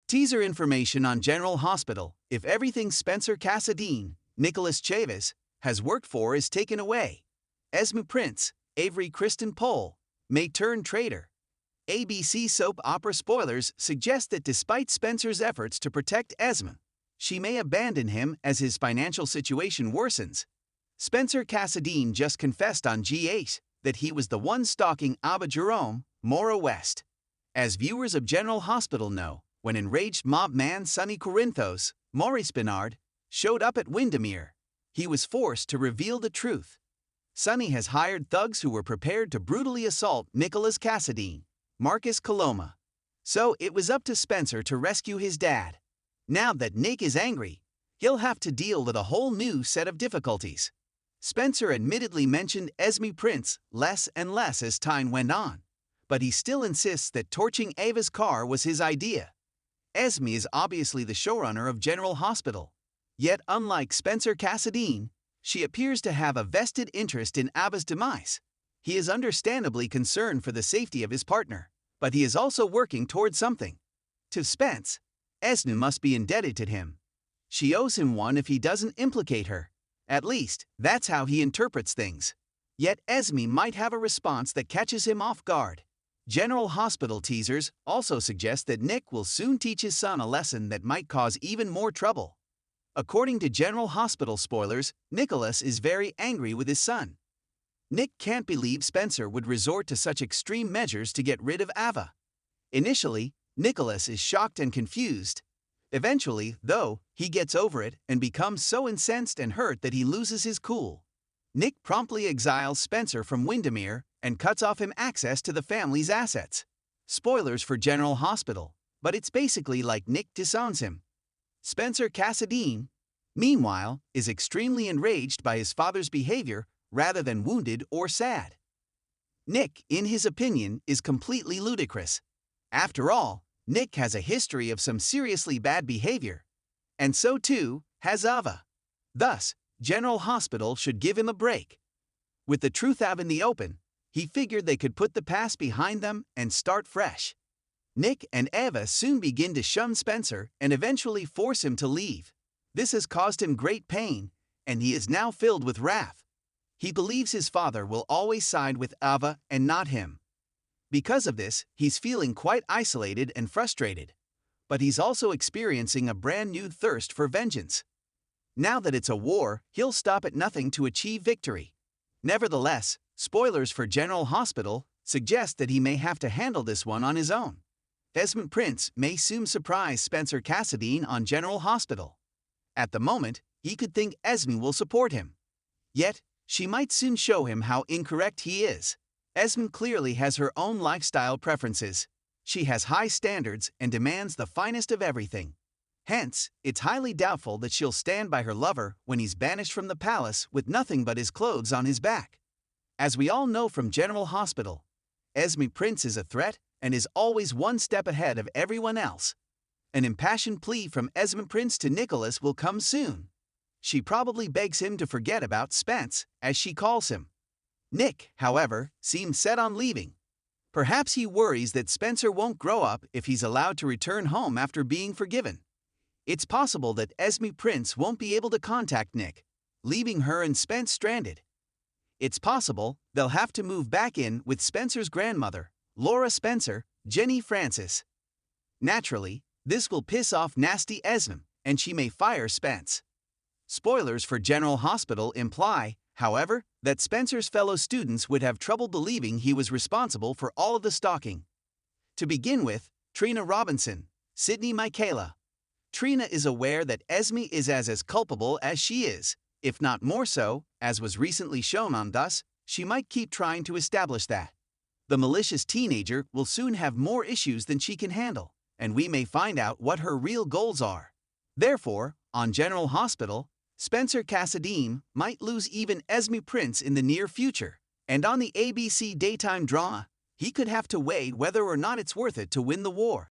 Teaser information on General Hospital. If everything Spencer Cassadine, Nicholas Chavis, has worked for is taken away, Esme Prince, Avery Kristen Pohl, may turn traitor. ABC soap opera spoilers suggest that despite Spencer's efforts to protect Esme, she may abandon him as his financial situation worsens. Spencer Cassadine just confessed on G8 that he was the one stalking Abba Jerome, Maura West. As viewers of General Hospital know, when enraged mob man Sonny Corinthos, Maurice Bernard, showed up at Windermere, he was forced to reveal the truth. Sonny has hired thugs who were prepared to brutally assault Nicholas Cassadine, Marcus Coloma. So it was up to Spencer to rescue his dad. Now that Nick is angry, he'll have to deal with a whole new set of difficulties. Spencer admittedly mentioned Esme Prince less and less as time went on, but he still insists that torching Ava's car was his idea. Esme is obviously the showrunner of General Hospital. Yet unlike Spencer Cassadine, she appears to have a vested interest in Abba's demise. He is understandably concerned for the safety of his partner, but he is also working toward something. To Spence, Esme must be indebted to him. She owes him one if he doesn't implicate her. At least, that's how he interprets things. Yet Esme might have a response that catches him off guard. General Hospital teasers also suggest that Nick will soon teach his son a lesson that might cause even more trouble. According to General Hospital spoilers, Nicholas is very angry with his son. Nick can't believe Spencer would resort to such extreme measures to get rid of Ava. Initially, Nicholas is shocked and confused. Eventually, though, he gets over it and becomes so incensed and hurt that he loses his cool. Nick promptly exiles Spencer from Windermere and cuts off him access to the family's assets. Spoilers for General Hospital, but it's basically like Nick disowns him. Spencer Cassadine, meanwhile, is extremely enraged by his father's behavior rather than wounded or sad. Nick, in his opinion, is completely ludicrous. After all, Nick has a history of some seriously bad behavior. And so too has Ava. Thus, General Hospital should give him a break. With the truth out in the open, he figured they could put the past behind them and start fresh. Nick and Ava soon begin to shun Spencer and eventually force him to leave. This has caused him great pain, and he is now filled with wrath. He believes his father will always side with Ava and not him. Because of this, he's feeling quite isolated and frustrated. But he's also experiencing a brand new thirst for vengeance. Now that it's a war, he'll stop at nothing to achieve victory. Nevertheless, spoilers for General Hospital suggest that he may have to handle this one on his own. Esme Prince may soon surprise Spencer Cassadine on General Hospital. At the moment, he could think Esme will support him. Yet, she might soon show him how incorrect he is. Esme clearly has her own lifestyle preferences. She has high standards and demands the finest of everything. Hence, it's highly doubtful that she'll stand by her lover when he's banished from the palace with nothing but his clothes on his back. As we all know from General Hospital, Esme Prince is a threat and is always one step ahead of everyone else. An impassioned plea from Esme Prince to Nicholas will come soon. She probably begs him to forget about Spence, as she calls him. Nick, however, seems set on leaving. Perhaps he worries that Spencer won't grow up if he's allowed to return home after being forgiven. It's possible that Esme Prince won't be able to contact Nick, leaving her and Spence stranded. It's possible they'll have to move back in with Spencer's grandmother, Laura Spencer, Jenny Francis. Naturally, this will piss off nasty Esme, and she may fire Spence. Spoilers for General Hospital imply, however, that Spencer's fellow students would have trouble believing he was responsible for all of the stalking. To begin with, Trina Robinson, Sydney Michaela. Trina is aware that Esme is as culpable as she is, if not more so, as was recently shown on Thus, she might keep trying to establish that. The malicious teenager will soon have more issues than she can handle, and we may find out what her real goals are. Therefore, on General Hospital, Spencer Cassadine might lose even Esme Prince in the near future, and on the ABC daytime drama, he could have to weigh whether or not it's worth it to win the war.